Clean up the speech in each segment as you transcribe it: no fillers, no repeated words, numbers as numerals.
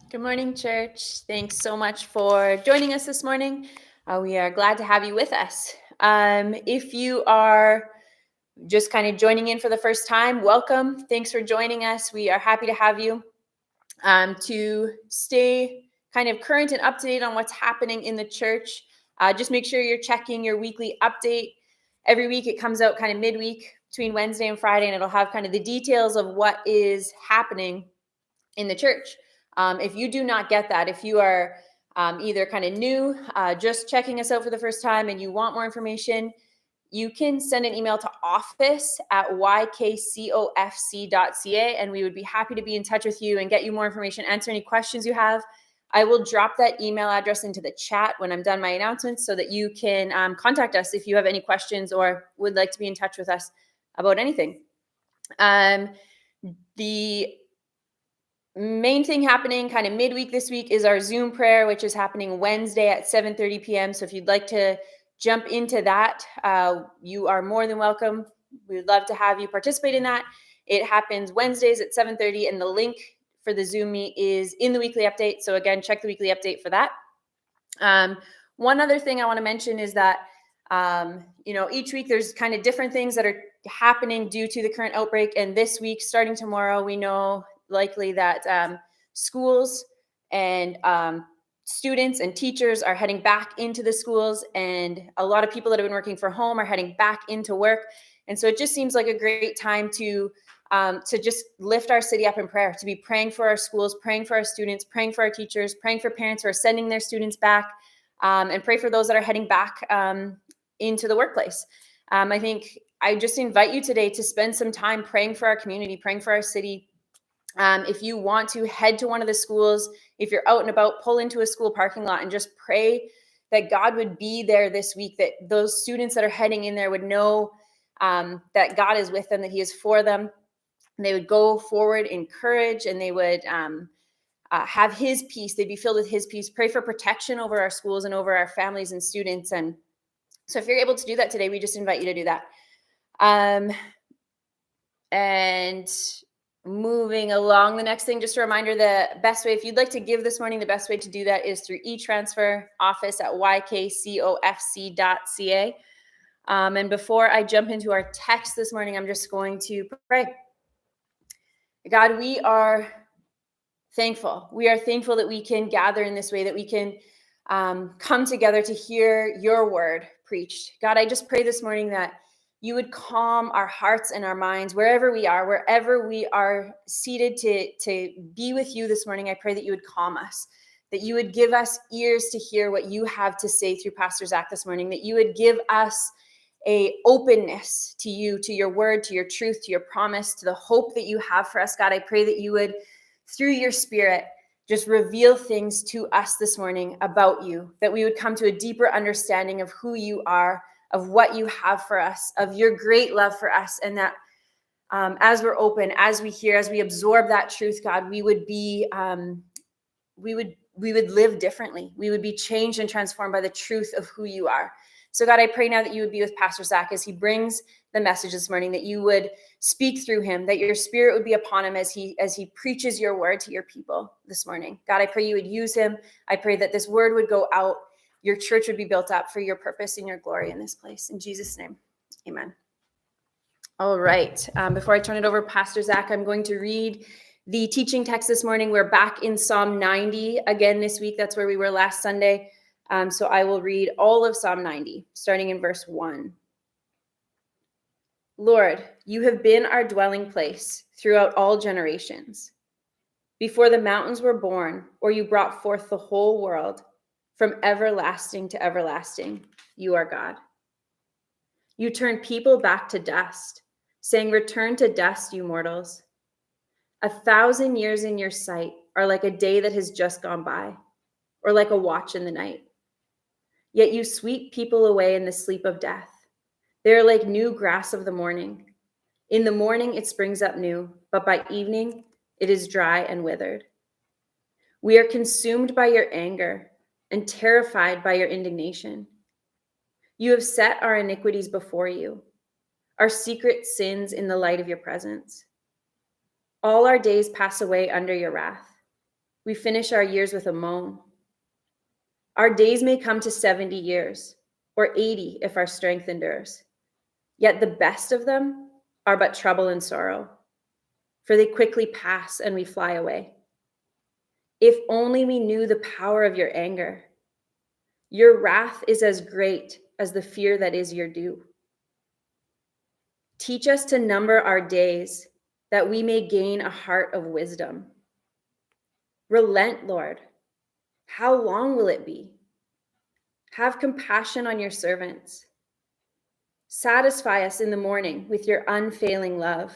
Good morning, church. Thanks so much for joining us this morning. We are glad to have you with us. If you are just kind of joining in for the first time, welcome. Thanks for joining us. We are happy to have you to stay kind of current and up to date on what's happening in the church. Just make sure you're checking your weekly update. Every week it comes out kind of midweek between Wednesday and Friday, and it'll have kind of the details of what is happening in the church. If you do not get that, if you are either kind of new, just checking us out for the first time, and you want more information, you can send an email to office@ykcofc.ca, and we would be happy to be in touch with you and get you more information, answer any questions you have. I will drop that email address into the chat when I'm done my announcements so that you can contact us if you have any questions or would like to be in touch with us about anything. The main thing happening kind of midweek this week is our Zoom prayer, which is happening Wednesday at 7:30 p.m. So if you'd like to jump into that, you are more than welcome. We'd love to have you participate in that. It happens Wednesdays at 7:30, and the link for the Zoom meet is in the weekly update. So again, check the weekly update for that. One other thing I want to mention is that each week there's kind of different things that are happening due to the current outbreak. And this week, starting tomorrow, we know likely that schools and students and teachers are heading back into the schools, and a lot of people that have been working from home are heading back into work. And so it just seems like a great time to just lift our city up in prayer, to be praying for our schools, praying for our students, praying for our teachers, praying for parents who are sending their students back, and pray for those that are heading back into the workplace. I think I just invite you today to spend some time praying for our community, praying for our city. If you want to head to one of the schools, if you're out and about, pull into a school parking lot and just pray that God would be there this week, that those students that are heading in there would know that God is with them, that he is for them. And they would go forward in courage, and they would have his peace. They'd be filled with his peace. Pray for protection over our schools and over our families and students. And so if you're able to do that today, we just invite you to do that. And moving along, the next thing, just a reminder, the best way, if you'd like to give this morning, the best way to do that is through e-transfer, office@ykcofc.ca. And before I jump into our text this morning, I'm just going to pray. God, we are thankful. We are thankful that we can gather in this way, that we can come together to hear your word preached. God, I just pray this morning that you would calm our hearts and our minds wherever we are seated to be with you this morning. I pray that you would calm us, that you would give us ears to hear what you have to say through Pastor Zach this morning, that you would give us a openness to you, to your word, to your truth, to your promise, to the hope that you have for us. God, I pray that you would, through your spirit, just reveal things to us this morning about you, that we would come to a deeper understanding of who you are, of what you have for us, of your great love for us. And that as we're open, as we hear, as we absorb that truth, God, we would be, we would live differently. We would be changed and transformed by the truth of who you are. So God, I pray now that you would be with Pastor Zach as he brings the message this morning, that you would speak through him, that your spirit would be upon him as he preaches your word to your people this morning. God, I pray you would use him. I pray that this word would go out, your church would be built up for your purpose and your glory in this place. In Jesus' name, amen. All right. Before I turn it over, Pastor Zach, I'm going to read the teaching text this morning. We're back in Psalm 90 again this week. That's where we were last Sunday. So I will read all of Psalm 90, starting in verse 1. Lord, you have been our dwelling place throughout all generations. Before the mountains were born, or you brought forth the whole world, from everlasting to everlasting, you are God. You turn people back to dust, saying, return to dust, you mortals. 1,000 years in your sight are like a day that has just gone by, or like a watch in the night. Yet you sweep people away in the sleep of death. They are like new grass of the morning. In the morning it springs up new, but by evening it is dry and withered. We are consumed by your anger and terrified by your indignation. You have set our iniquities before you, our secret sins in the light of your presence. All our days pass away under your wrath. We finish our years with a moan. Our days may come to 70 years, or 80 if our strength endures. Yet the best of them are but trouble and sorrow, for they quickly pass and we fly away. If only we knew the power of your anger. Your wrath is as great as the fear that is your due. Teach us to number our days, that we may gain a heart of wisdom. Relent, Lord. How long will it be? Have compassion on your servants. Satisfy us in the morning with your unfailing love,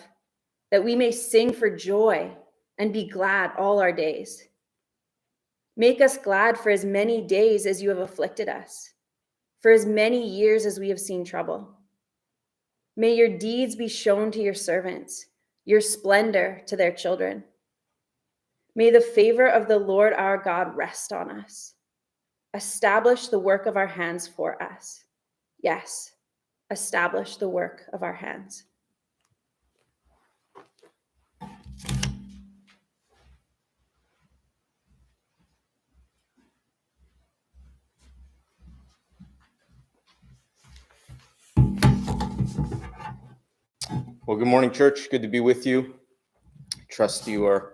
that we may sing for joy and be glad all our days. Make us glad for as many days as you have afflicted us, for as many years as we have seen trouble. May your deeds be shown to your servants, your splendor to their children. May the favor of the Lord our God rest on us. Establish the work of our hands for us. Yes, establish the work of our hands. Well, good morning, church. Good to be with you. I trust you are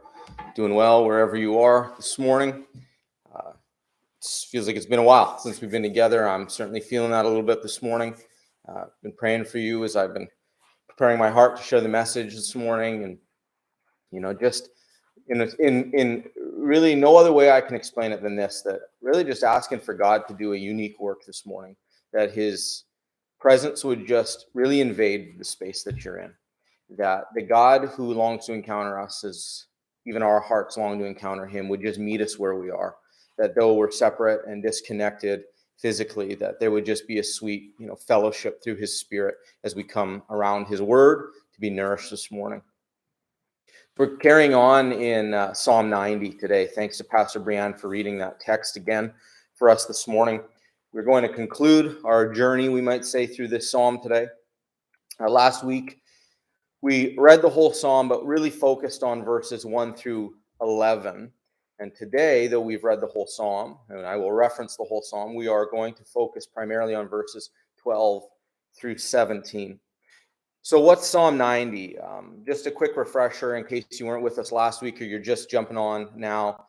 doing well wherever you are this morning. It feels like it's been a while since we've been together. I'm certainly feeling that a little bit this morning. Been praying for you as I've been preparing my heart to share the message this morning, and just in really no other way I can explain it than this. That really just asking for God to do a unique work this morning. That His presence would just really invade the space that you're in. That the God who longs to encounter us, as even our hearts long to encounter Him, would just meet us where we are. That though we're separate and disconnected physically, that there would just be a sweet, fellowship through His Spirit as we come around His Word to be nourished this morning. We're carrying on in Psalm 90 today. Thanks to Pastor Brianne for reading that text again for us this morning. We're going to conclude our journey, we might say, through this psalm today. Last week, we read the whole psalm, but really focused on verses 1 through 11. And today, though we've read the whole psalm, and I will reference the whole psalm, we are going to focus primarily on verses 12 through 17. So what's Psalm 90? Just a quick refresher in case you weren't with us last week or you're just jumping on now.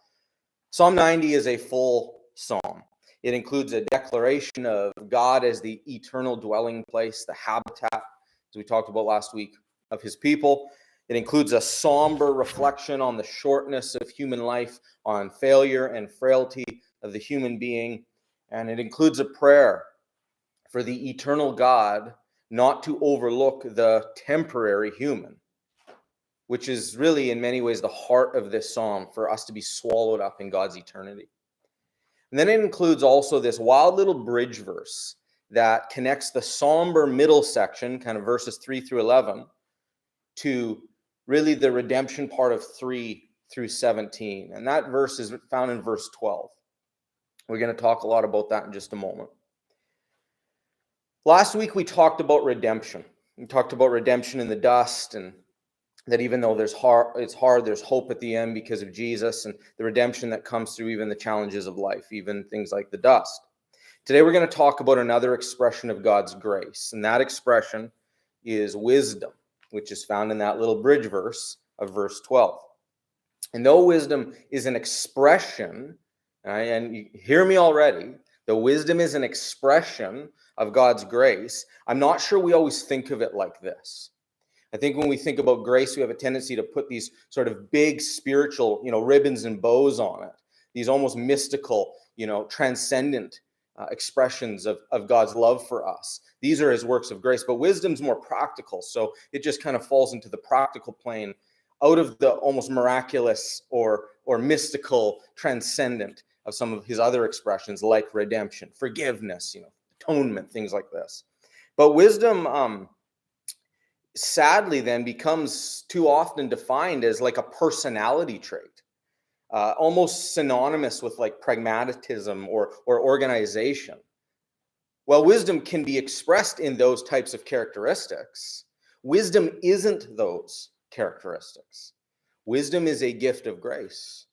Psalm 90 is a full psalm. It includes a declaration of God as the eternal dwelling place, the habitat, as we talked about last week, of His people. It includes a somber reflection on the shortness of human life, on failure and frailty of the human being. And it includes a prayer for the eternal God not to overlook the temporary human, which is really in many ways the heart of this psalm, for us to be swallowed up in God's eternity. And then it includes also this wild little bridge verse that connects the somber middle section, kind of verses 3 through 11, to really the redemption part of 3 through 17. And that verse is found in verse 12. We're going to talk a lot about that in just a moment. Last week, we talked about redemption. We talked about redemption in the dust, and that even though it's hard, there's hope at the end because of Jesus and the redemption that comes through even the challenges of life, even things like the dust. Today, we're going to talk about another expression of God's grace, and that expression is wisdom, which is found in that little bridge verse of verse 12. And though wisdom is an expression, and you hear me already, though wisdom is an expression of God's grace, I'm not sure we always think of it like this. I think when we think about grace, we have a tendency to put these sort of big spiritual, ribbons and bows on it. These almost mystical, transcendent expressions of God's love for us. These are His works of grace, but wisdom's more practical. So it just kind of falls into the practical plane out of the almost miraculous or mystical transcendent of some of His other expressions like redemption, forgiveness, atonement, things like this. But wisdom, sadly, then becomes too often defined as like a personality trait, almost synonymous with like pragmatism or organization. While wisdom can be expressed in those types of characteristics, wisdom isn't those characteristics. Wisdom is a gift of grace.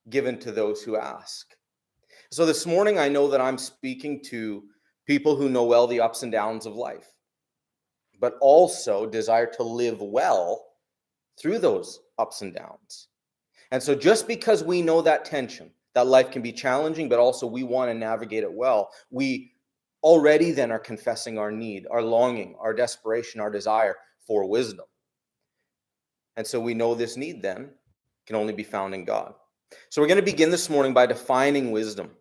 given to those who ask. So this morning, I know that I'm speaking to people who know well the ups and downs of life, but also desire to live well through those ups and downs. And so just because we know that tension, that life can be challenging, but also we want to navigate it well, we already then are confessing our need, our longing, our desperation, our desire for wisdom. And so we know this need then can only be found in God. So we're going to begin this morning by defining wisdom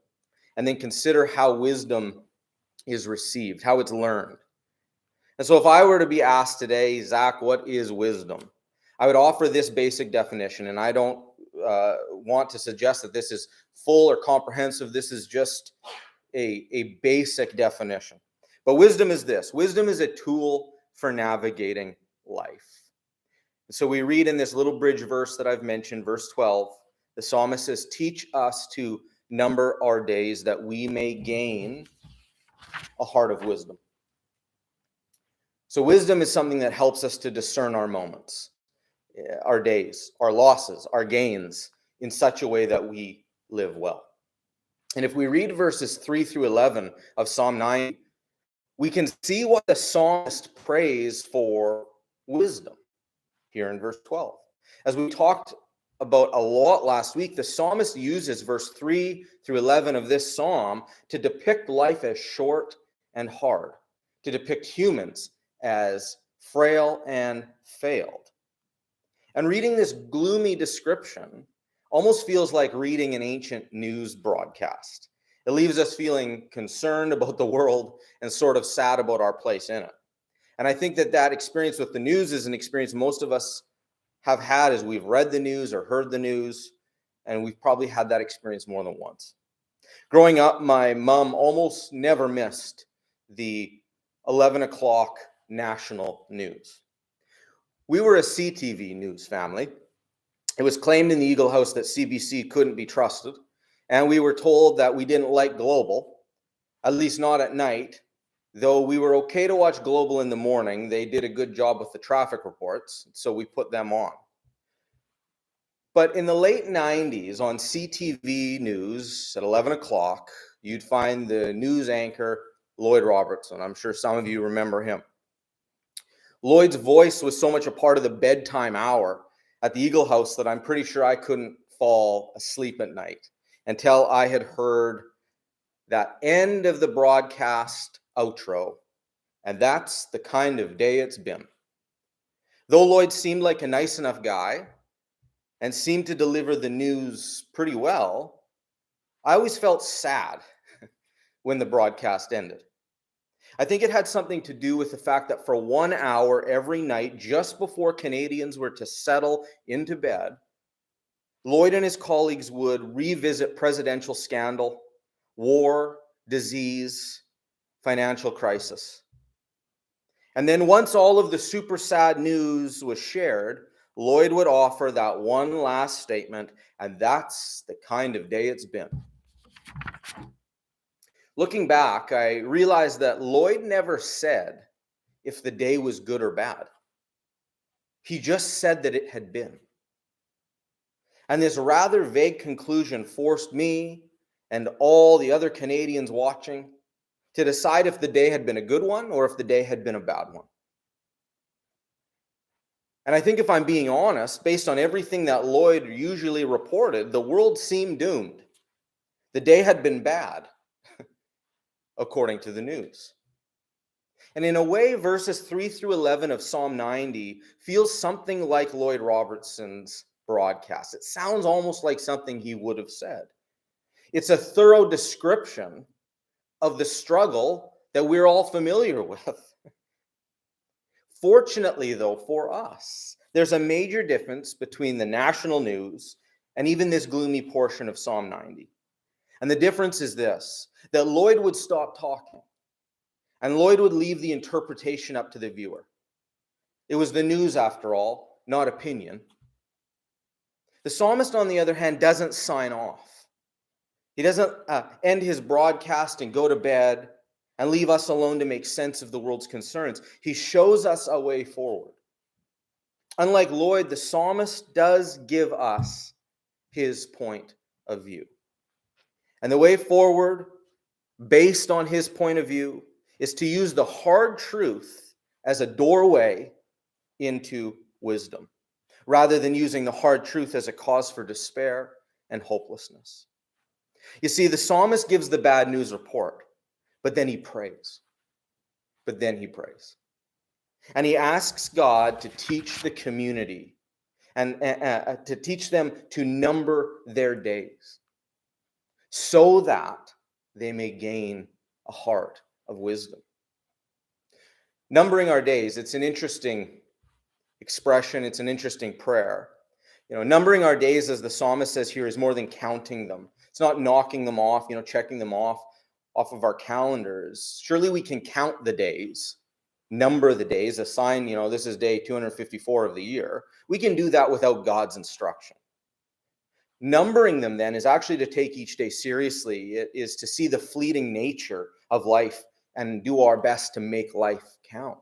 and then consider how wisdom is received, how it's learned. And so if I were to be asked today, Zach, what is wisdom? I would offer this basic definition, and I don't want to suggest that this is full or comprehensive. This is just a basic definition. But wisdom is this. Wisdom is a tool for navigating life. So we read in this little bridge verse that I've mentioned, verse 12, the psalmist says, teach us to number our days that we may gain a heart of wisdom. So wisdom is something that helps us to discern our moments, our days, our losses, our gains in such a way that we live well. And if we read verses 3 through 11 of Psalm 9, we can see what the psalmist prays for wisdom here in verse 12. As we talked about a lot last week, the psalmist uses verse 3 through 11 of this psalm to depict life as short and hard, to depict humans as frail and failed. And reading this gloomy description almost feels like reading an ancient news broadcast. It leaves us feeling concerned about the world and sort of sad about our place in it. And I think that experience with the news is an experience most of us have had as we've read the news or heard the news, and we've probably had that experience more than once. Growing up, my mom almost never missed the 11 o'clock national news. We were a CTV news family. It was claimed in the Eagle House that CBC couldn't be trusted, and we were told that we didn't like Global, at least not at night. Though we were okay to watch Global in the morning, they did a good job with the traffic reports, so we put them on. But in the late 90s, on CTV News at 11 o'clock, you'd find the news anchor, Lloyd Robertson. I'm sure some of you remember him. Lloyd's voice was so much a part of the bedtime hour at the Eagle House that I'm pretty sure I couldn't fall asleep at night until I had heard that end of the broadcast outro, and that's the kind of day it's been. Though Lloyd seemed like a nice enough guy and seemed to deliver the news pretty well, I always felt sad when the broadcast ended. I think it had something to do with the fact that for 1 hour every night, just before Canadians were to settle into bed, Lloyd and his colleagues would revisit presidential scandal, war, disease, financial crisis. And then once all of the super sad news was shared, Lloyd would offer that one last statement, and that's the kind of day it's been. Looking back, I realized that Lloyd never said if the day was good or bad. He just said that it had been. And this rather vague conclusion forced me and all the other Canadians watching to decide if the day had been a good one or if the day had been a bad one. And I think if I'm being honest, based on everything that Lloyd usually reported, the world seemed doomed. The day had been bad, according to the news. And in a way, verses 3 through 11 of Psalm 90 feels something like Lloyd Robertson's broadcast. It sounds almost like something he would have said. It's a thorough description of the struggle that we're all familiar with. Fortunately, though, for us, there's a major difference between the national news and even this gloomy portion of Psalm 90. And the difference is this, that Lloyd would stop talking, and Lloyd would leave the interpretation up to the viewer. It was the news, after all, not opinion. The psalmist, on the other hand, doesn't sign off. He doesn't end his broadcast and go to bed and leave us alone to make sense of the world's concerns. He shows us a way forward. Unlike Lloyd, the psalmist does give us his point of view. And the way forward, based on his point of view, is to use the hard truth as a doorway into wisdom, rather than using the hard truth as a cause for despair and hopelessness. You see, the psalmist gives the bad news report, but then he prays. And he asks God to teach the community and to teach them to number their days so that they may gain a heart of wisdom. Numbering our days, it's an interesting expression. It's an interesting prayer. Numbering our days, as the psalmist says here, is more than counting them. It's not knocking them off, checking them off of our calendars. Surely we can count the days, number the days, assign, this is day 254 of the year. We can do that without God's instruction. Numbering them then is actually to take each day seriously. It is to see the fleeting nature of life and do our best to make life count,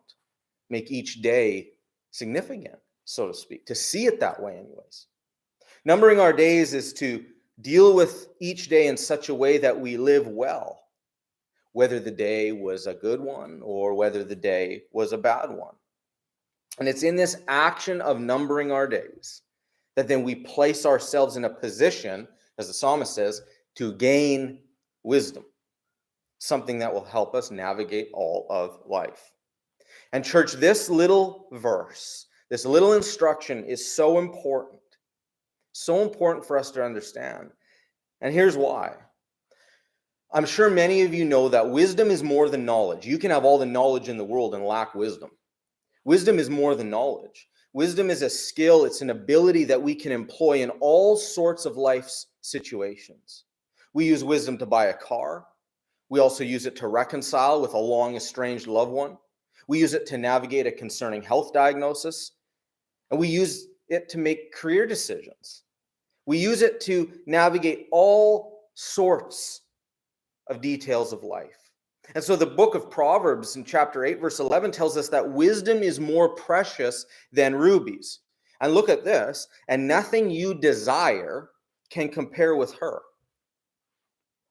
make each day significant, so to speak, to see it that way anyways. Numbering our days is to deal with each day in such a way that we live well, whether the day was a good one or whether the day was a bad one. And it's in this action of numbering our days that then we place ourselves in a position, as the psalmist says, to gain wisdom, something that will help us navigate all of life. And church, this little verse, this little instruction is so important for us to understand. And here's why. I'm sure many of you know that wisdom is more than knowledge. You can have all the knowledge in the world and lack wisdom. Wisdom is more than knowledge. Wisdom is a skill. It's an ability that we can employ in all sorts of life's situations. We use wisdom to buy a car. We also use it to reconcile with a long estranged loved one. We use it to navigate a concerning health diagnosis. And we use it to make career decisions. We use it to navigate all sorts of details of life. And so the book of Proverbs in chapter 8, verse 11 tells us that wisdom is more precious than rubies. And look at this, and nothing you desire can compare with her.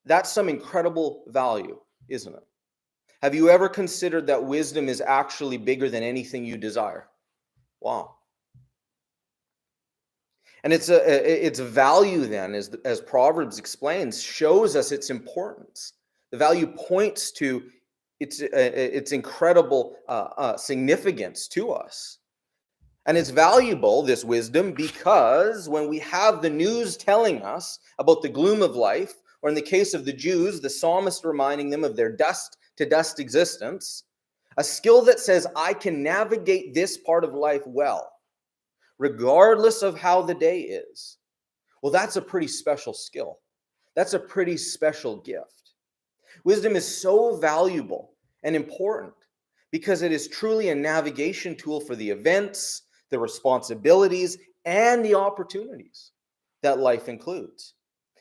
That's some incredible value, isn't it? Have you ever considered that wisdom is actually bigger than anything you desire? Wow. And its value then, as Proverbs explains, shows us its importance. The value points to its incredible significance to us. And it's valuable, this wisdom, because when we have the news telling us about the gloom of life, or in the case of the Jews, the psalmist reminding them of their dust-to-dust existence, a skill that says, I can navigate this part of life well, regardless of how the day is. Well, that's a pretty special skill. That's a pretty special gift. Wisdom is so valuable and important because it is truly a navigation tool for the events, the responsibilities, and the opportunities that life includes.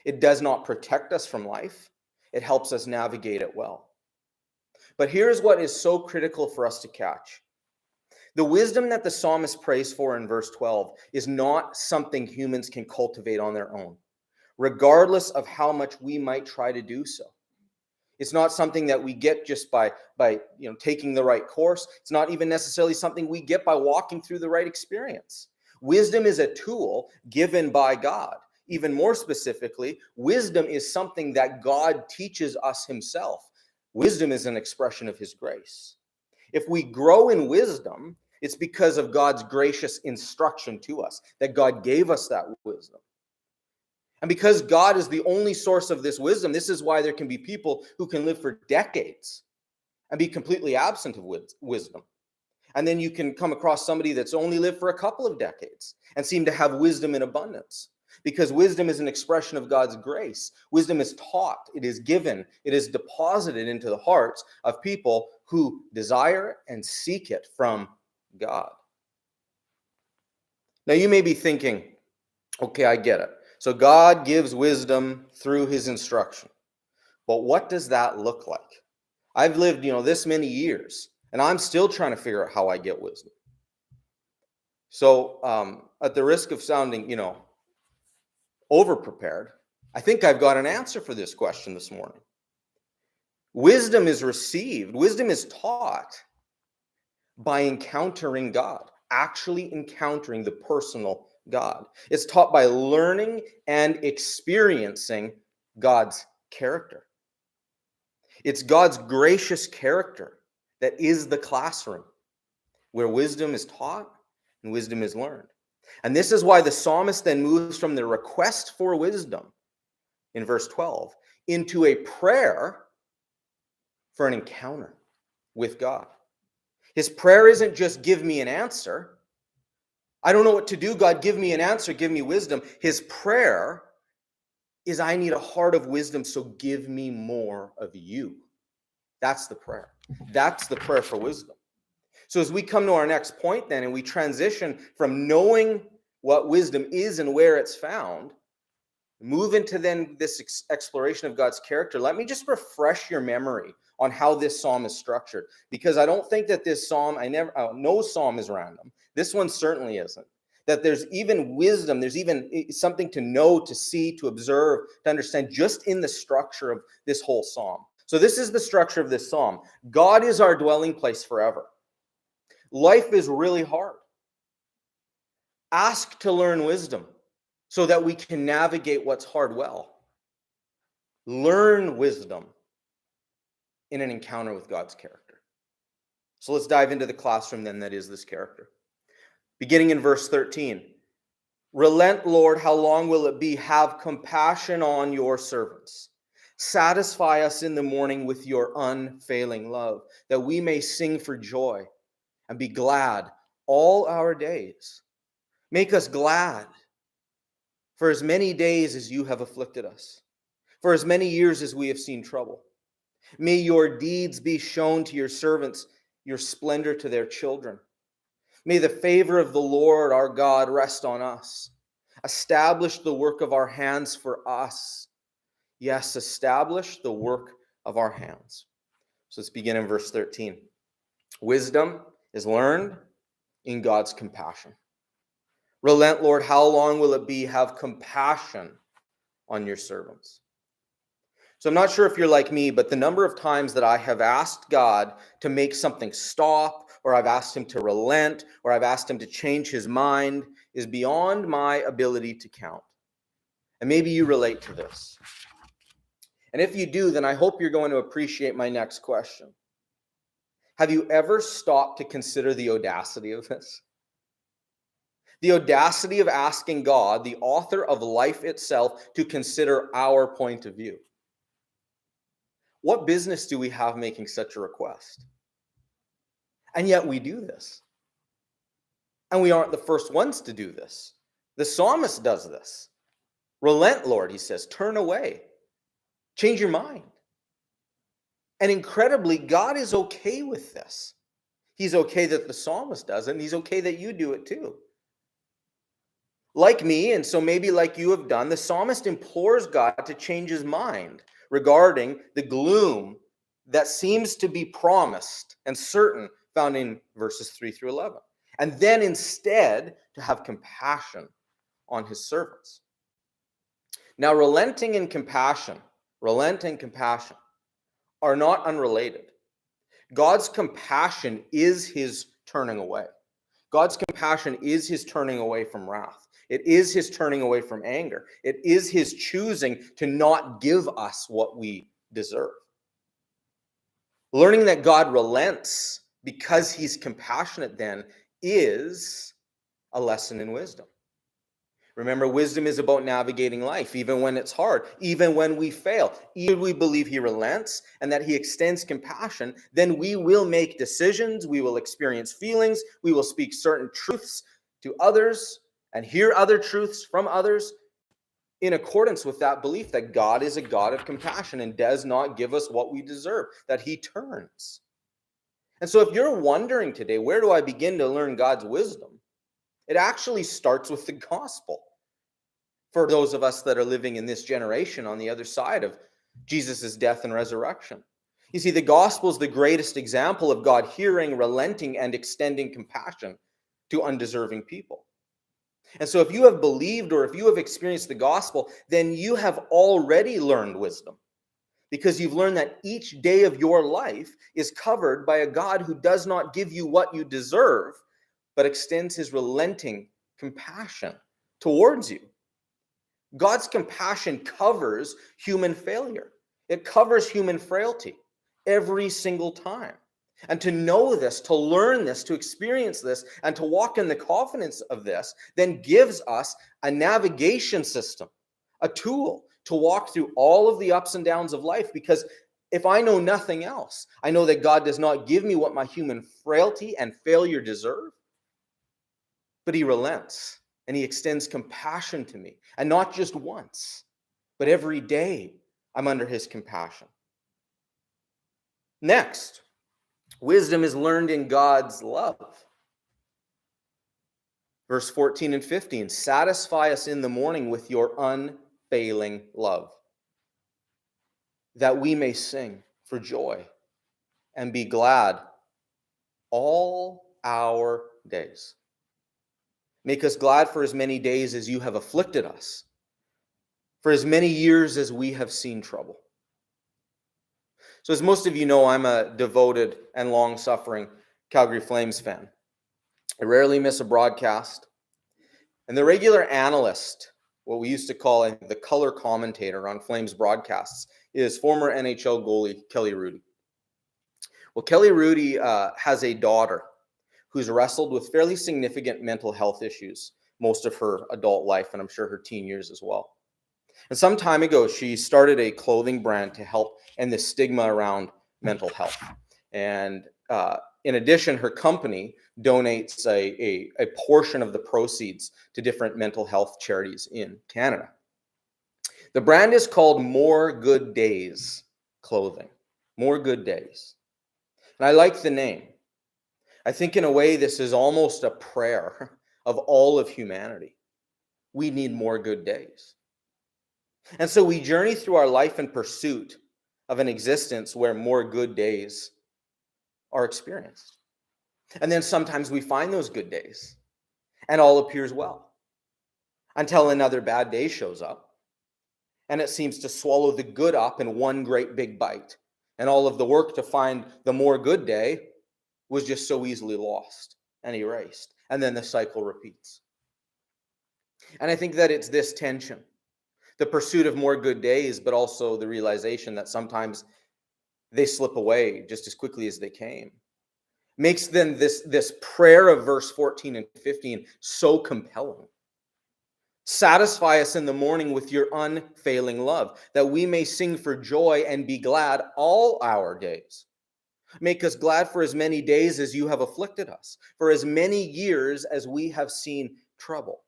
It does not protect us from life. It helps us navigate it well. But here's what is so critical for us to catch. The wisdom that the psalmist prays for in verse 12 is not something humans can cultivate on their own, regardless of how much we might try to do so. It's not something that we get just by taking the right course. It's not even necessarily something we get by walking through the right experience. Wisdom is a tool given by God. Even more specifically, wisdom is something that God teaches us himself. Wisdom is an expression of his grace. If we grow in wisdom, it's because of God's gracious instruction to us, that God gave us that wisdom. And because God is the only source of this wisdom, this is why there can be people who can live for decades and be completely absent of wisdom. And then you can come across somebody that's only lived for a couple of decades and seem to have wisdom in abundance. Because wisdom is an expression of God's grace. Wisdom is taught, it is given, it is deposited into the hearts of people who desire and seek it from God. Now you may be thinking, okay, I get it. So God gives wisdom through his instruction. But what does that look like? I've lived, this many years, and I'm still trying to figure out how I get wisdom. So at the risk of sounding, over-prepared, I think I've got an answer for this question this morning. Wisdom is received, wisdom is taught by encountering God, actually encountering the personal God. It's taught by learning and experiencing God's character. It's God's gracious character that is the classroom where wisdom is taught and wisdom is learned. And this is why the psalmist then moves from the request for wisdom in verse 12 into a prayer for an encounter with God. His prayer isn't just give me an answer. I don't know what to do, God, give me an answer, give me wisdom. His prayer is I need a heart of wisdom, so give me more of you. That's the prayer. That's the prayer for wisdom. So as we come to our next point then, and we transition from knowing what wisdom is and where it's found, move into then this exploration of God's character, let me just refresh your memory on how this psalm is structured. Because I don't think that this psalm, no psalm is random. This one certainly isn't. That there's even wisdom, there's even something to know, to see, to observe, to understand just in the structure of this whole psalm. So this is the structure of this psalm. God is our dwelling place forever. Life is really hard. Ask to learn wisdom so that we can navigate what's hard well. Learn wisdom in an encounter with God's character. So let's dive into the classroom then that is this character. Beginning in verse 13. Relent, Lord, how long will it be? Have compassion on your servants. Satisfy us in the morning with your unfailing love, that we may sing for joy and be glad all our days. Make us glad for as many days as you have afflicted us, for as many years as we have seen trouble. May your deeds be shown to your servants, your splendor to their children. May the favor of the Lord our God rest on us. Establish the work of our hands for us. Yes, establish the work of our hands. So let's begin in verse 13. Wisdom is learned in God's compassion. Relent, Lord, how long will it be? Have compassion on your servants. So I'm not sure if you're like me, but the number of times that I have asked God to make something stop, or I've asked him to relent, or I've asked him to change his mind is beyond my ability to count. And maybe you relate to this. And if you do, then I hope you're going to appreciate my next question. Have you ever stopped to consider the audacity of this? The audacity of asking God, the author of life itself, to consider our point of view. What business do we have making such a request? And yet we do this. And we aren't the first ones to do this. The psalmist does this. Relent, Lord, he says, turn away. Change your mind. And incredibly, God is okay with this. He's okay that the psalmist does it, and he's okay that you do it too. Like me, and so maybe like you have done, the psalmist implores God to change his mind regarding the gloom that seems to be promised and certain found in verses 3 through 11. And then instead to have compassion on his servants. Now, relent and compassion are not unrelated. God's compassion is his turning away. God's compassion is his turning away from wrath. It is his turning away from anger. It is his choosing to not give us what we deserve. Learning that God relents because he's compassionate then is a lesson in wisdom. Remember, wisdom is about navigating life, even when it's hard, even when we fail. Even we believe he relents and that he extends compassion, then we will make decisions, we will experience feelings, we will speak certain truths to others and hear other truths from others in accordance with that belief that God is a God of compassion and does not give us what we deserve, that he turns. And so if you're wondering today, where do I begin to learn God's wisdom? It actually starts with the gospel. For those of us that are living in this generation on the other side of Jesus' death and resurrection. You see, the gospel is the greatest example of God hearing, relenting, and extending compassion to undeserving people. And so if you have believed or if you have experienced the gospel, then you have already learned wisdom, because you've learned that each day of your life is covered by a God who does not give you what you deserve, but extends his relenting compassion towards you. God's compassion covers human failure. It covers human frailty every single time. And to know this, to learn this, to experience this, and to walk in the confidence of this, then gives us a navigation system, a tool to walk through all of the ups and downs of life. Because if I know nothing else, I know that God does not give me what my human frailty and failure deserve, but he relents and he extends compassion to me. And not just once, but every day I'm under his compassion. Next, wisdom is learned in God's love. Verse 14 and 15, satisfy us in the morning with your unfailing love, that we may sing for joy and be glad all our days. Make us glad for as many days as you have afflicted us, for as many years as we have seen trouble. So as most of you know, I'm a devoted and long-suffering Calgary Flames fan. I rarely miss a broadcast. And the regular analyst, what we used to call the color commentator on Flames broadcasts, is former NHL goalie Kelly Rudy. Well, Kelly Rudy has a daughter who's wrestled with fairly significant mental health issues most of her adult life, and I'm sure her teen years as well. And some time ago, she started a clothing brand to help end the stigma around mental health. And in addition, her company donates a portion of the proceeds to different mental health charities in Canada. The brand is called More Good Days Clothing. More Good Days. And I like the name. I think in a way this is almost a prayer of all of humanity. We need more good days. And so we journey through our life in pursuit of an existence where more good days are experienced. And then sometimes we find those good days and all appears well until another bad day shows up and it seems to swallow the good up in one great big bite. And all of the work to find the more good day was just so easily lost and erased. And then the cycle repeats. And I think that it's this tension, the pursuit of more good days, but also the realization that sometimes they slip away just as quickly as they came, makes then this prayer of verse 14 and 15 so compelling. Satisfy us in the morning with your unfailing love, that we may sing for joy and be glad all our days. Make us glad for as many days as you have afflicted us, for as many years as we have seen trouble.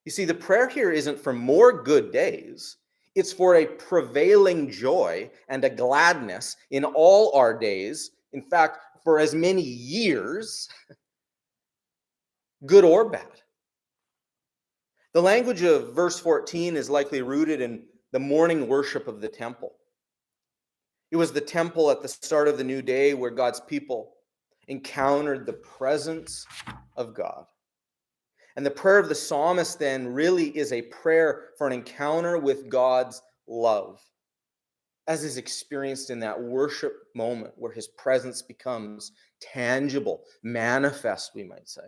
You see, the prayer here isn't for more good days. It's for a prevailing joy and a gladness in all our days. In fact, for as many years, good or bad. The language of verse 14 is likely rooted in the morning worship of the temple. It was the temple at the start of the new day where God's people encountered the presence of God. And the prayer of the psalmist then really is a prayer for an encounter with God's love, as is experienced in that worship moment where his presence becomes tangible, manifest, we might say.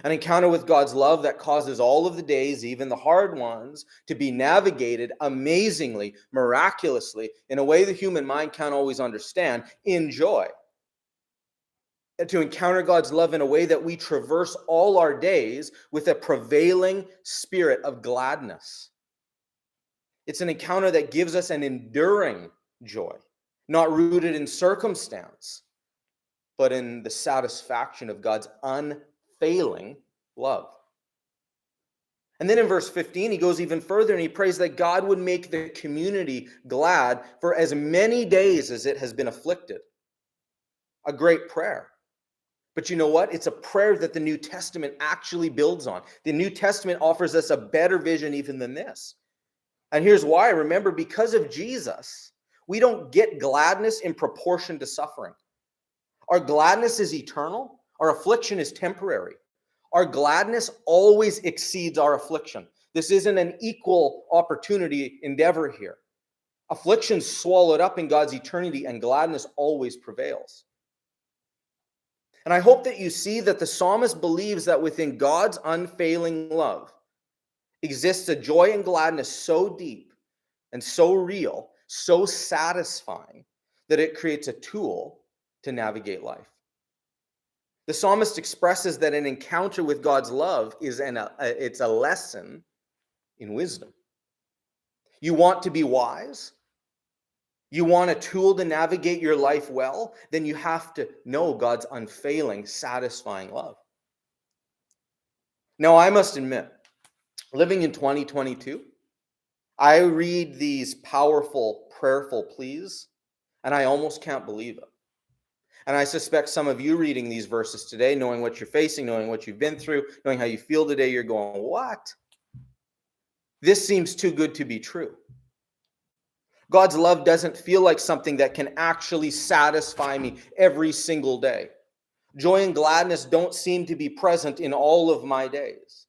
An encounter with God's love that causes all of the days, even the hard ones, to be navigated amazingly, miraculously, in a way the human mind can't always understand, in joy. And to encounter God's love in a way that we traverse all our days with a prevailing spirit of gladness. It's an encounter that gives us an enduring joy, not rooted in circumstance, but in the satisfaction of God's unfailing love. And then in verse 15, he goes even further and he prays that God would make the community glad for as many days as it has been afflicted. A great prayer. But you know what? It's a prayer that the New Testament actually builds on. The New Testament offers us a better vision even than this. And here's why. Remember, because of Jesus, we don't get gladness in proportion to suffering. Our gladness is eternal. Our affliction is temporary. Our gladness always exceeds our affliction. This isn't an equal opportunity endeavor here. Affliction's swallowed up in God's eternity, and gladness always prevails. And I hope that you see that the psalmist believes that within God's unfailing love exists a joy and gladness so deep and so real, so satisfying, that it creates a tool to navigate life. The psalmist expresses that an encounter with God's love it's a lesson in wisdom. You want to be wise? You want a tool to navigate your life well? Then you have to know God's unfailing, satisfying love. Now, I must admit, living in 2022, I read these powerful, prayerful pleas, and I almost can't believe it. And I suspect some of you reading these verses today, knowing what you're facing, knowing what you've been through, knowing how you feel today, you're going, what? This seems too good to be true. God's love doesn't feel like something that can actually satisfy me every single day. Joy and gladness don't seem to be present in all of my days.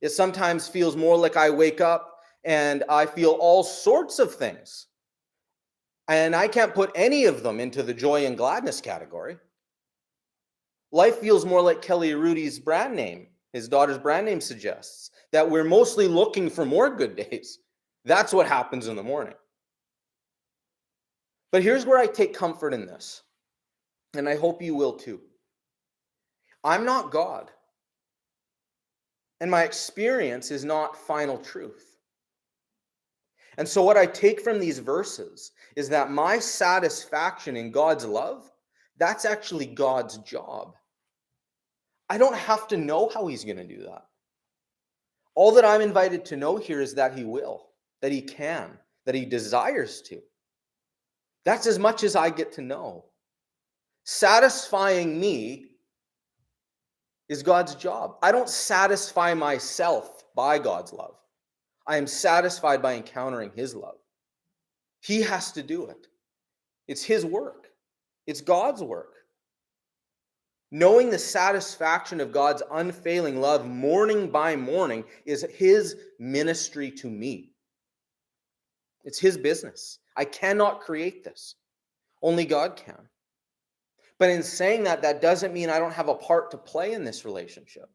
It sometimes feels more like I wake up and I feel all sorts of things. And I can't put any of them into the joy and gladness category. Life feels more like Kelly Rudy's brand name, his daughter's brand name suggests, that we're mostly looking for more good days. That's what happens in the morning. But here's where I take comfort in this, and I hope you will too. I'm not God, and my experience is not final truth. And so what I take from these verses is that my satisfaction in God's love, that's actually God's job. I don't have to know how he's going to do that. All that I'm invited to know here is that he will, that he can, that he desires to. That's as much as I get to know. Satisfying me is God's job. I don't satisfy myself by God's love. I am satisfied by encountering his love. He has to do it. It's his work. It's God's work. Knowing the satisfaction of God's unfailing love morning by morning is his ministry to me. It's his business. I cannot create this. Only God can. But in saying that, that doesn't mean I don't have a part to play in this relationship.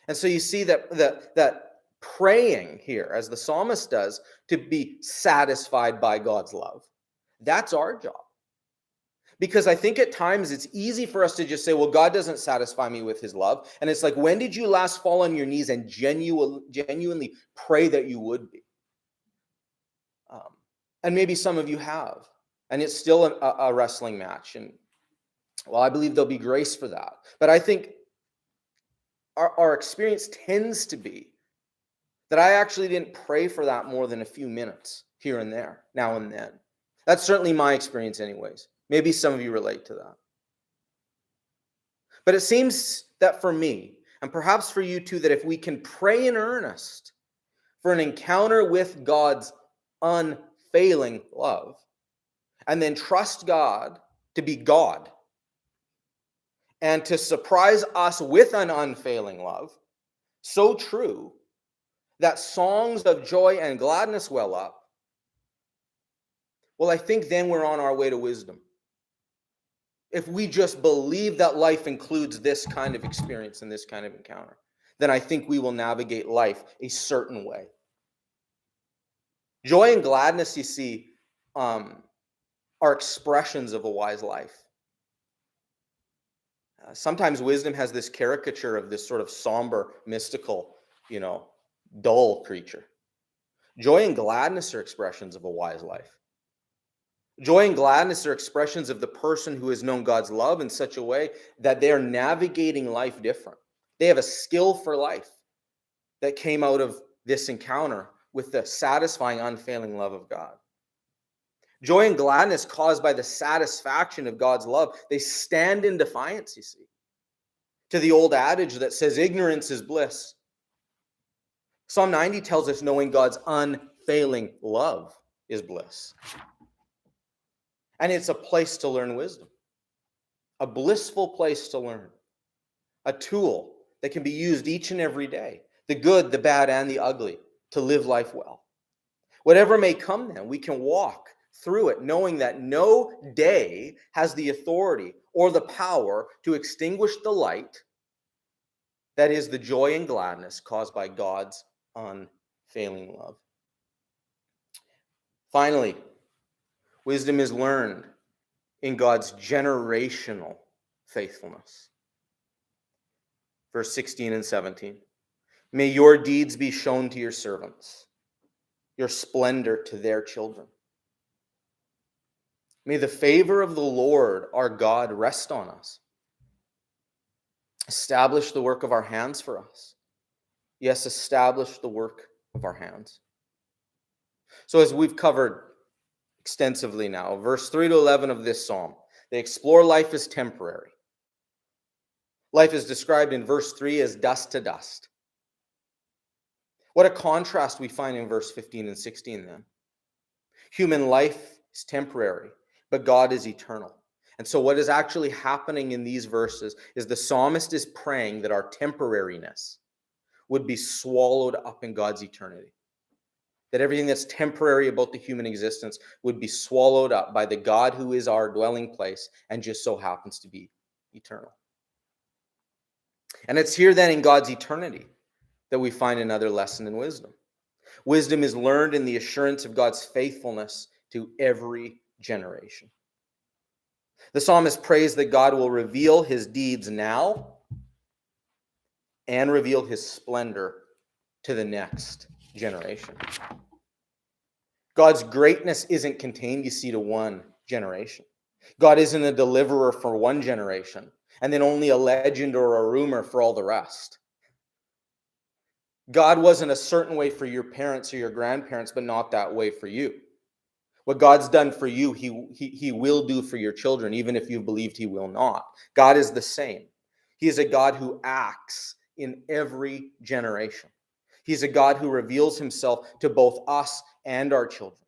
And so you see that praying here, as the psalmist does, to be satisfied by God's love, that's our job. Because I think at times it's easy for us to just say, well, God doesn't satisfy me with his love. And it's like, when did you last fall on your knees and genuinely pray that you would be? And maybe some of you have. And it's still a wrestling match. And well, I believe there'll be grace for that. But I think our experience tends to be that I actually didn't pray for that more than a few minutes here and there, now and then. That's certainly my experience anyways. Maybe some of you relate to that. But it seems that for me, and perhaps for you too, that if we can pray in earnest for an encounter with God's unfailing love, and then trust God to be God, and to surprise us with an unfailing love, so true that songs of joy and gladness well up, well, I think then we're on our way to wisdom. If we just believe that life includes this kind of experience and this kind of encounter, then I think we will navigate life a certain way. Joy and gladness, you see, are expressions of a wise life. Sometimes wisdom has this caricature of this sort of somber, mystical, dull creature. Joy and gladness are expressions of a wise life. Joy and gladness are expressions of the person who has known God's love in such a way that they are navigating life different. They have a skill for life that came out of this encounter with the satisfying, unfailing love of God. Joy and gladness caused by the satisfaction of God's love, they stand in defiance, you see, to the old adage that says ignorance is bliss. Psalm 90 tells us knowing God's unfailing love is bliss. And it's a place to learn wisdom, a blissful place to learn. a tool that can be used each and every day, the good, the bad, and the ugly, to live life well. Whatever may come then, we can walk through it knowing that no day has the authority or the power to extinguish the light that is the joy and gladness caused by God's unfailing love. Finally, wisdom is learned in God's generational faithfulness. Verse 16 and 17. May your deeds be shown to your servants, your splendor to their children. May the favor of the Lord our God rest on us. Establish the work of our hands for us. Yes, establish the work of our hands. So as we've covered extensively now, verse 3 to 11 of this psalm, they explore life as temporary. Life is described in verse 3 as dust to dust. What a contrast we find in verse 15 and 16 then. Human life is temporary, but God is eternal. And so what is actually happening in these verses is the psalmist is praying that our temporariness would be swallowed up in God's eternity. That everything that's temporary about the human existence would be swallowed up by the God who is our dwelling place and just so happens to be eternal. And it's here then in God's eternity that we find another lesson in wisdom. Wisdom is learned in the assurance of God's faithfulness to every generation. The psalmist prays that God will reveal his deeds now and reveal his splendor to the next generation. God's greatness isn't contained, you see, to one generation. God isn't a deliverer for one generation and then only a legend or a rumor for all the rest. God wasn't a certain way for your parents or your grandparents, but not that way for you. What God's done for you, he will do for your children, even if you've believed he will not. God is the same. He is a God who acts in every generation. He's a God who reveals himself to both us and our children.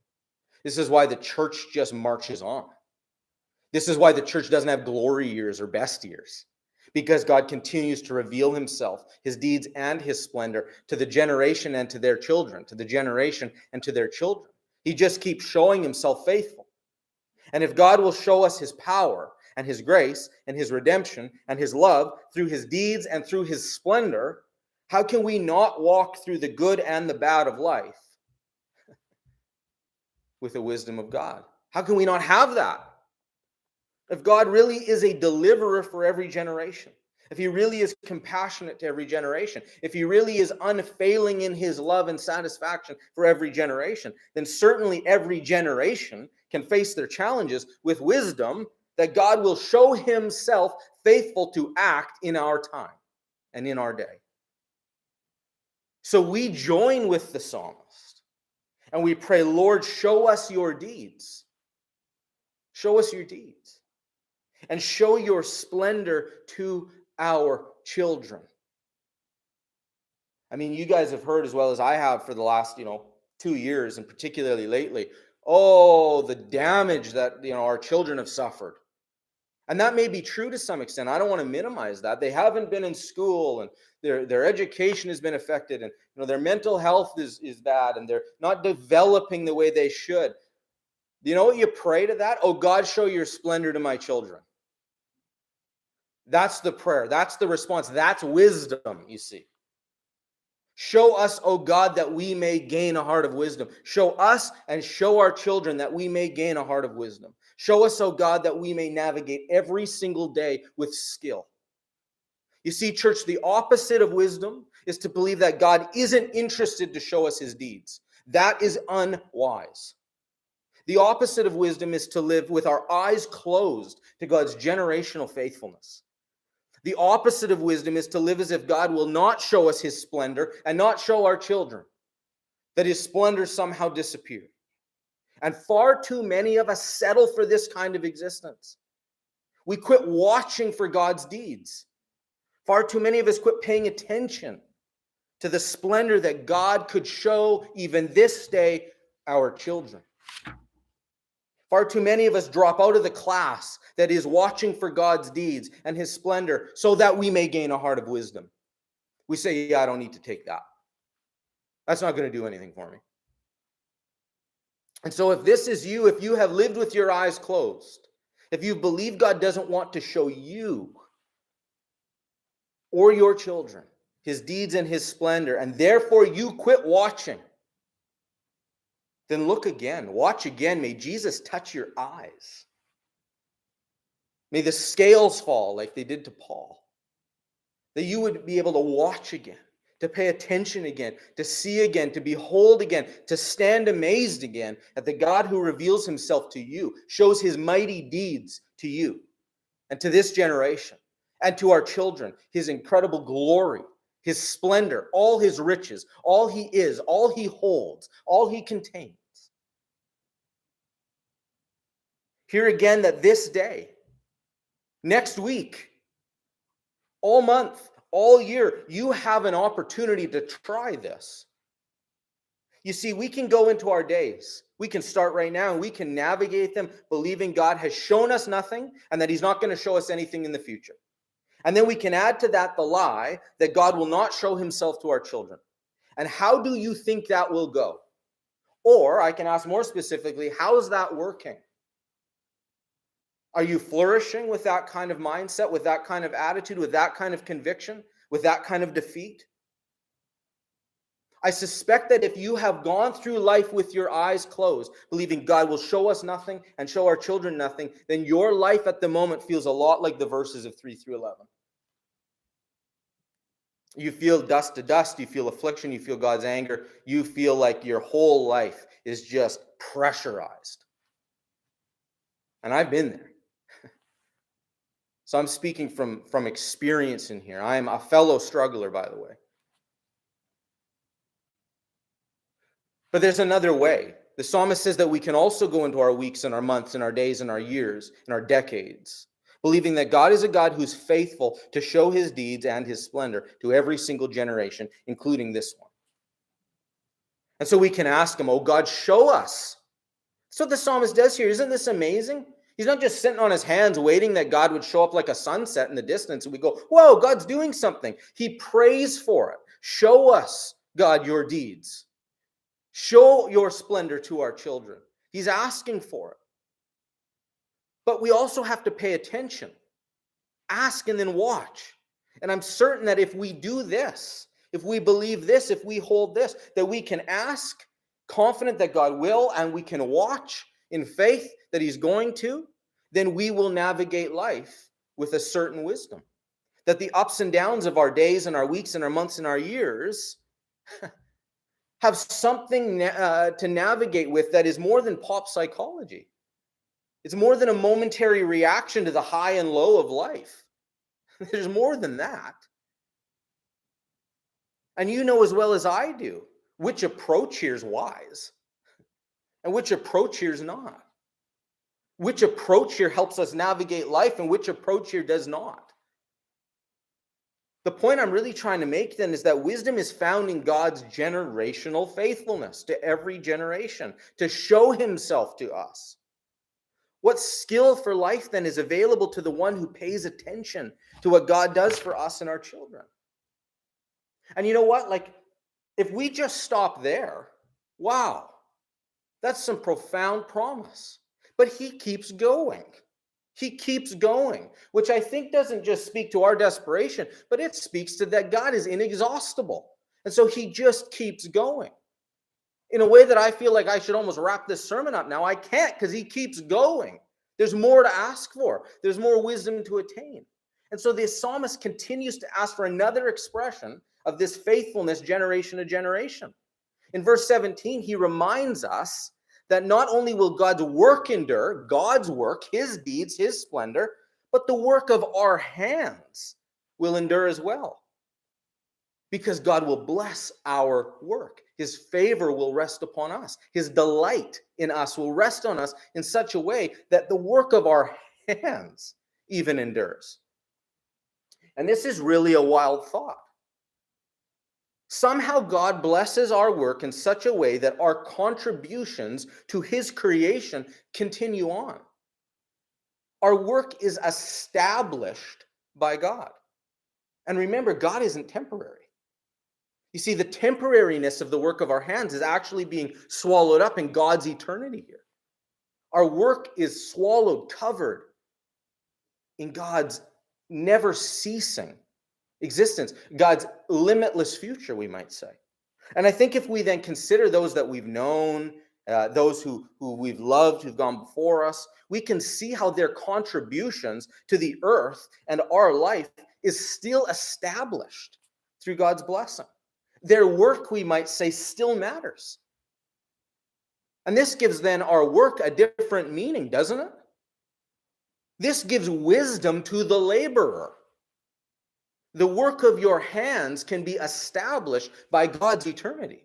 This is why the church just marches on. This is why the church doesn't have glory years or best years. Because God continues to reveal himself, his deeds and his splendor to the generation and to their children, to the generation and to their children. He just keeps showing himself faithful. And if God will show us his power and his grace and his redemption and his love through his deeds and through his splendor, how can we not walk through the good and the bad of life with the wisdom of God? How can we not have that? If God really is a deliverer for every generation, if he really is compassionate to every generation, if he really is unfailing in his love and satisfaction for every generation, then certainly every generation can face their challenges with wisdom that God will show himself faithful to act in our time and in our day. So we join with the psalmist and we pray, Lord, show us your deeds. Show us your deeds. And show your splendor to our children. I mean, you guys have heard as well as I have for the last, 2 years, and particularly lately, the damage that, our children have suffered. And that may be true to some extent. I don't want to minimize that. They haven't been in school and their education has been affected and, their mental health is bad and they're not developing the way they should. You know what you pray to that? Oh, God, show your splendor to my children. That's the prayer. That's the response. That's wisdom, you see. Show us, O God, that we may gain a heart of wisdom. Show us and show our children that we may gain a heart of wisdom. Show us, O God, that we may navigate every single day with skill. You see, church, the opposite of wisdom is to believe that God isn't interested to show us his deeds. That is unwise. The opposite of wisdom is to live with our eyes closed to God's generational faithfulness. The opposite of wisdom is to live as if God will not show us his splendor and not show our children that his splendor somehow disappeared. And far too many of us settle for this kind of existence. We quit watching for God's deeds. Far too many of us quit paying attention to the splendor that God could show even this day our children. Far too many of us drop out of the class that is watching for God's deeds and his splendor so that we may gain a heart of wisdom. We say, yeah, I don't need to take that. That's not going to do anything for me. And so if this is you, if you have lived with your eyes closed, if you believe God doesn't want to show you or your children his deeds and his splendor, and therefore you quit watching, then look again, watch again. May Jesus touch your eyes. May the scales fall like they did to Paul. That you would be able to watch again, to pay attention again, to see again, to behold again, to stand amazed again at the God who reveals himself to you, shows his mighty deeds to you and to this generation and to our children, his incredible glory, his splendor, all his riches, all he is, all he holds, all he contains. Hear again that this day, next week, all month, all year, you have an opportunity to try this. You see, we can go into our days. We can start right now and we can navigate them believing God has shown us nothing and that he's not going to show us anything in the future. And then we can add to that the lie that God will not show himself to our children. And how do you think that will go? Or I can ask more specifically, how is that working? Are you flourishing with that kind of mindset, with that kind of attitude, with that kind of conviction, with that kind of defeat? I suspect that if you have gone through life with your eyes closed, believing God will show us nothing and show our children nothing, then your life at the moment feels a lot like the verses of 3 through 11. You feel dust to dust, you feel affliction, you feel God's anger, you feel like your whole life is just pressurized. And I've been there. So I'm speaking from experience in here. I am a fellow struggler, by the way. But there's another way. The psalmist says that we can also go into our weeks and our months and our days and our years and our decades, believing that God is a God who's faithful to show his deeds and his splendor to every single generation, including this one. And so we can ask him, oh God, show us. That's what the psalmist does here. Isn't this amazing? He's not just sitting on his hands waiting that God would show up like a sunset in the distance and we go, whoa, God's doing something. He prays for it. Show us, God, your deeds. Show your splendor to our children. He's asking for it. But we also have to pay attention. Ask and then watch. And I'm certain that if we do this, if we believe this, if we hold this, that we can ask, confident that God will, and we can watch in faith that he's going to, then we will navigate life with a certain wisdom. That the ups and downs of our days and our weeks and our months and our years have something to navigate with that is more than pop psychology. It's more than a momentary reaction to the high and low of life. There's more than that. And you know as well as I do which approach here is wise and which approach here is not. Which approach here helps us navigate life and which approach here does not. The point I'm really trying to make then is that wisdom is found in God's generational faithfulness to every generation, to show himself to us. What skill for life then is available to the one who pays attention to what God does for us and our children? And you know what? Like, if we just stop there, wow, that's some profound promise. But he keeps going. He keeps going, which I think doesn't just speak to our desperation, but it speaks to that God is inexhaustible. And so he just keeps going. In a way that I feel like I should almost wrap this sermon up now. I can't because he keeps going. There's more to ask for. There's more wisdom to attain. And so the psalmist continues to ask for another expression of this faithfulness generation to generation. In verse 17, he reminds us that not only will God's work endure, God's work, his deeds, his splendor, but the work of our hands will endure as well. Because God will bless our work. His favor will rest upon us. His delight in us will rest on us in such a way that the work of our hands even endures. And this is really a wild thought. Somehow God blesses our work in such a way that our contributions to his creation continue on. Our work is established by God. And remember, God isn't temporary. You see, the temporariness of the work of our hands is actually being swallowed up in God's eternity here. Our work is swallowed, covered in God's never ceasing existence, God's limitless future, we might say. And I think if we then consider those that we've known, those who we've loved, who've gone before us, we can see how their contributions to the earth and our life is still established through God's blessing. Their work, we might say, still matters. And this gives then our work a different meaning, doesn't it? This gives wisdom to the laborer. The work of your hands can be established by God's eternity.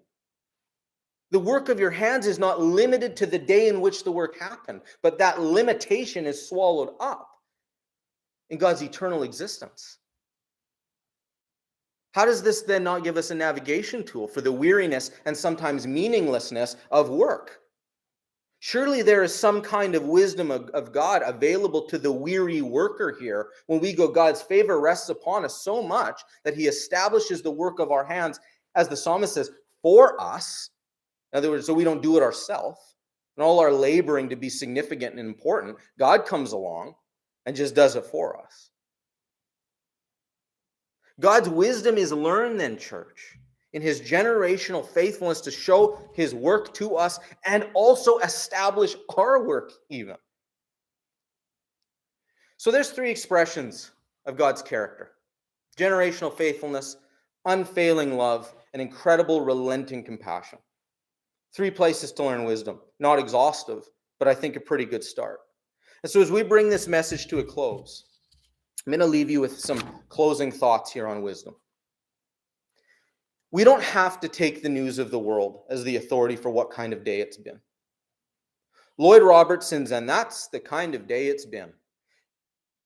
The work of your hands is not limited to the day in which the work happened, but that limitation is swallowed up in God's eternal existence. How does this then not give us a navigation tool for the weariness and sometimes meaninglessness of work? Surely there is some kind of wisdom of God available to the weary worker here when we go, God's favor rests upon us so much that he establishes the work of our hands, as the psalmist says, for us. In other words, so we don't do it ourselves. And all our laboring to be significant and important, God comes along and just does it for us. God's wisdom is learned then, church, in his generational faithfulness to show his work to us and also establish our work even. So there's three expressions of God's character: generational faithfulness, unfailing love, and incredible relenting compassion. 3 places to learn wisdom. Not exhaustive, but I think a pretty good start. And so as we bring this message to a close, I'm going to leave you with some closing thoughts here on wisdom. We don't have to take the news of the world as the authority for what kind of day it's been. Lloyd Robertson's, and that's the kind of day it's been.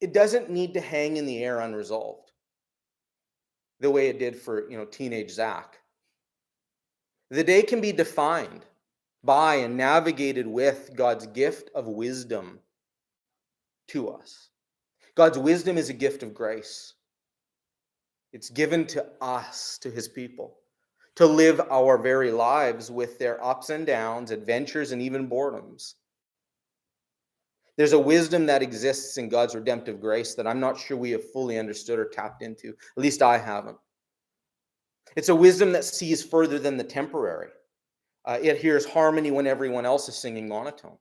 It doesn't need to hang in the air unresolved the way it did for, teenage Zach. The day can be defined by and navigated with God's gift of wisdom to us. God's wisdom is a gift of grace. It's given to us, to his people, to live our very lives with their ups and downs, adventures, and even boredoms. There's a wisdom that exists in God's redemptive grace that I'm not sure we have fully understood or tapped into. At least I haven't. It's a wisdom that sees further than the temporary. It hears harmony when everyone else is singing monotone.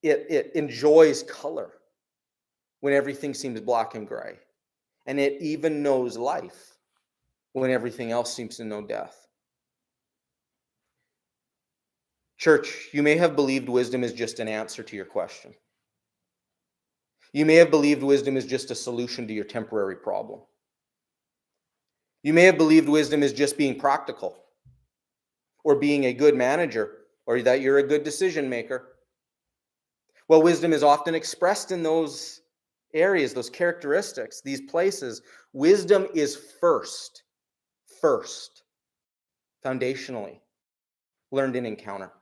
It enjoys color when everything seems black and gray. And it even knows life when everything else seems to know death. Church, you may have believed wisdom is just an answer to your question. You may have believed wisdom is just a solution to your temporary problem. You may have believed wisdom is just being practical, or being a good manager, or that you're a good decision maker. Well, wisdom is often expressed in those areas, those characteristics, these places. Wisdom is first, foundationally, learned in encounter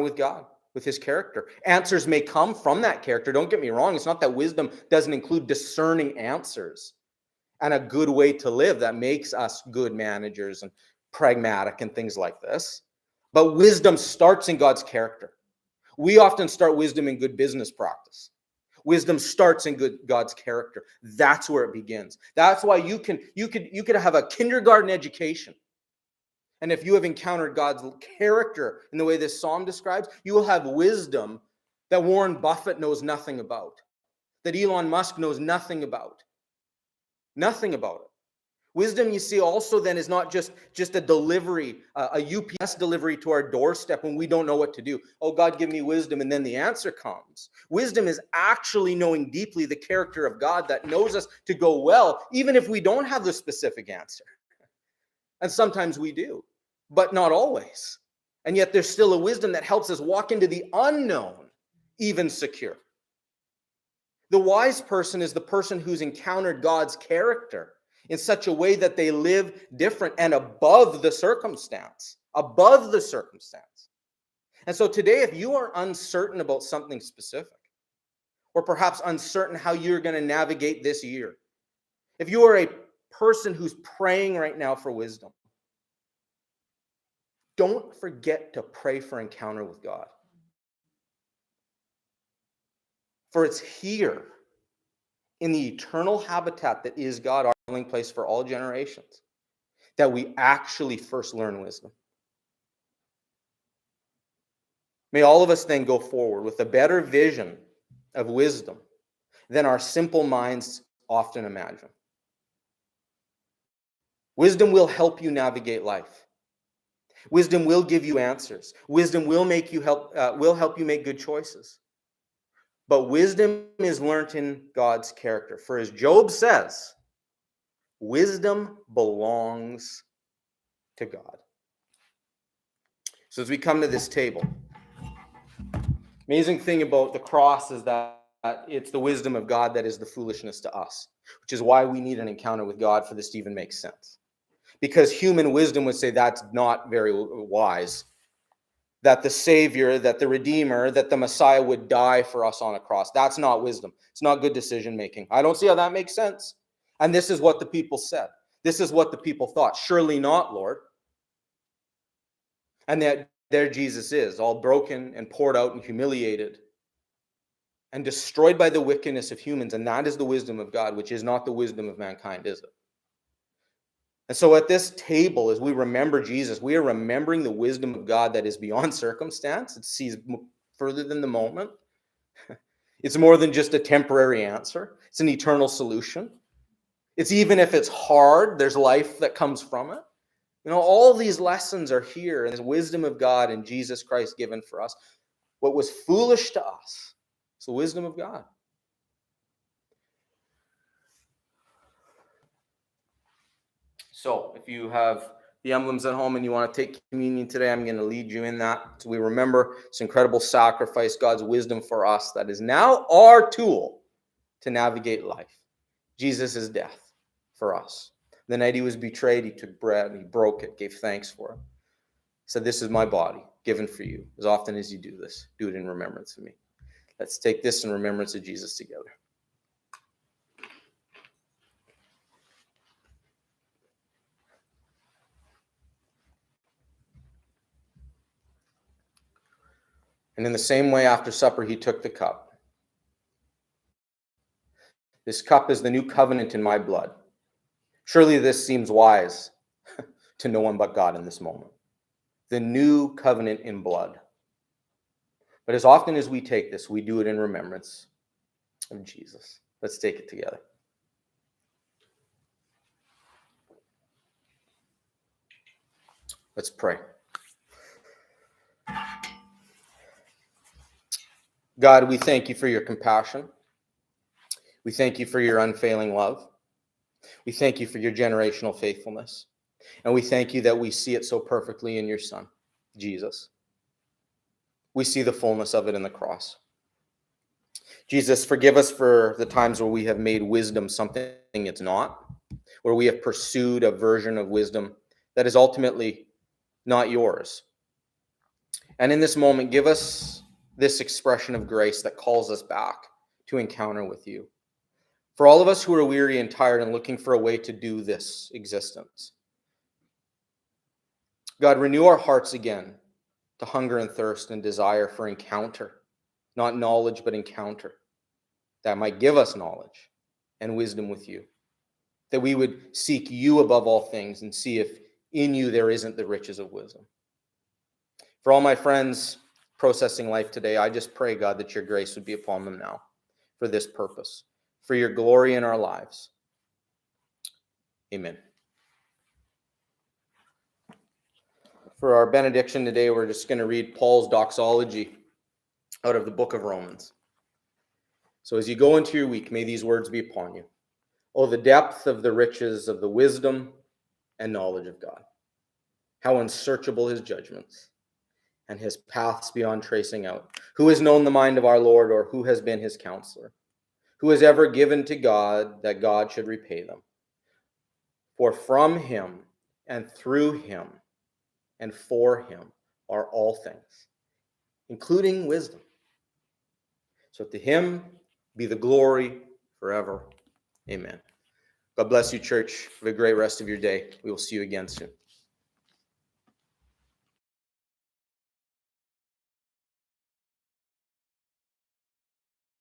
with God, with his character. Answers may come from that character. Don't get me wrong. It's not that wisdom doesn't include discerning answers and a good way to live that makes us good managers and pragmatic and things like this. But wisdom starts in God's character. We often start wisdom in good business practice. Wisdom starts in God's character. That's where it begins. That's why you could have a kindergarten education. And if you have encountered God's character in the way this psalm describes, you will have wisdom that Warren Buffett knows nothing about, that Elon Musk knows nothing about. Nothing about it. Wisdom, you see, also then is not just a delivery, a UPS delivery to our doorstep when we don't know what to do. Oh, God, give me wisdom, and then the answer comes. Wisdom is actually knowing deeply the character of God that knows us to go well, even if we don't have the specific answer. And sometimes we do, but not always. And yet there's still a wisdom that helps us walk into the unknown, even secure. The wise person is the person who's encountered God's character in such a way that they live different and above the circumstance. Above the circumstance. And so today, if you are uncertain about something specific, or perhaps uncertain how you're going to navigate this year, if you are a person who's praying right now for wisdom, don't forget to pray for encounter with God. For it's here in the eternal habitat that is God, our dwelling place for all generations, that we actually first learn wisdom. May all of us then go forward with a better vision of wisdom than our simple minds often imagine. Wisdom will help you navigate life. Wisdom will give you answers. Wisdom will help you make good choices. But wisdom is learnt in God's character. For as Job says, wisdom belongs to God. So as we come to this table, amazing thing about the cross is that it's the wisdom of God that is the foolishness to us, which is why we need an encounter with God for this to even make sense. Because human wisdom would say that's not very wise. That the Savior, that the Redeemer, that the Messiah would die for us on a cross. That's not wisdom. It's not good decision making. I don't see how that makes sense. And this is what the people said. This is what the people thought. Surely not, Lord. And that there Jesus is, all broken and poured out and humiliated and destroyed by the wickedness of humans. And that is the wisdom of God, which is not the wisdom of mankind, is it? And so at this table, as we remember Jesus, we are remembering the wisdom of God that is beyond circumstance. It sees further than the moment. It's more than just a temporary answer. It's an eternal solution. It's even if it's hard, there's life that comes from it. You know, all these lessons are here in the wisdom of God and Jesus Christ given for us. What was foolish to us is the wisdom of God. So if you have the emblems at home and you want to take communion today, I'm going to lead you in that. So we remember this incredible sacrifice, God's wisdom for us, that is now our tool to navigate life. Jesus' death for us. The night he was betrayed, he took bread, he broke it, gave thanks for it. He said, "This is my body given for you. As often as you do this, do it in remembrance of me." Let's take this in remembrance of Jesus together. And in the same way, after supper, he took the cup. "This cup is the new covenant in my blood. Surely this seems wise to no one but God in this moment. The new covenant in blood. But as often as we take this, we do it in remembrance of Jesus." Let's take it together. Let's pray. God, we thank you for your compassion. We thank you for your unfailing love. We thank you for your generational faithfulness. And we thank you that we see it so perfectly in your Son, Jesus. We see the fullness of it in the cross. Jesus, forgive us for the times where we have made wisdom something it's not, where we have pursued a version of wisdom that is ultimately not yours. And in this moment, give us this expression of grace that calls us back to encounter with you. For all of us who are weary and tired and looking for a way to do this existence, God, renew our hearts again to hunger and thirst and desire for encounter, not knowledge, but encounter that might give us knowledge and wisdom with you, that we would seek you above all things and see if in you there isn't the riches of wisdom. For all my friends processing life today, I just pray, God, that your grace would be upon them now for this purpose, for your glory in our lives. Amen. For our benediction today, we're just going to read Paul's doxology out of the book of Romans. So as you go into your week, may these words be upon you. Oh, the depth of the riches of the wisdom and knowledge of God. How unsearchable his judgments and his paths beyond tracing out. Who has known the mind of our Lord, or who has been his counselor? Who has ever given to God that God should repay them? For from him and through him and for him are all things, including wisdom. So to him be the glory forever. Amen. God bless you, church. Have a great rest of your day. We will see you again soon.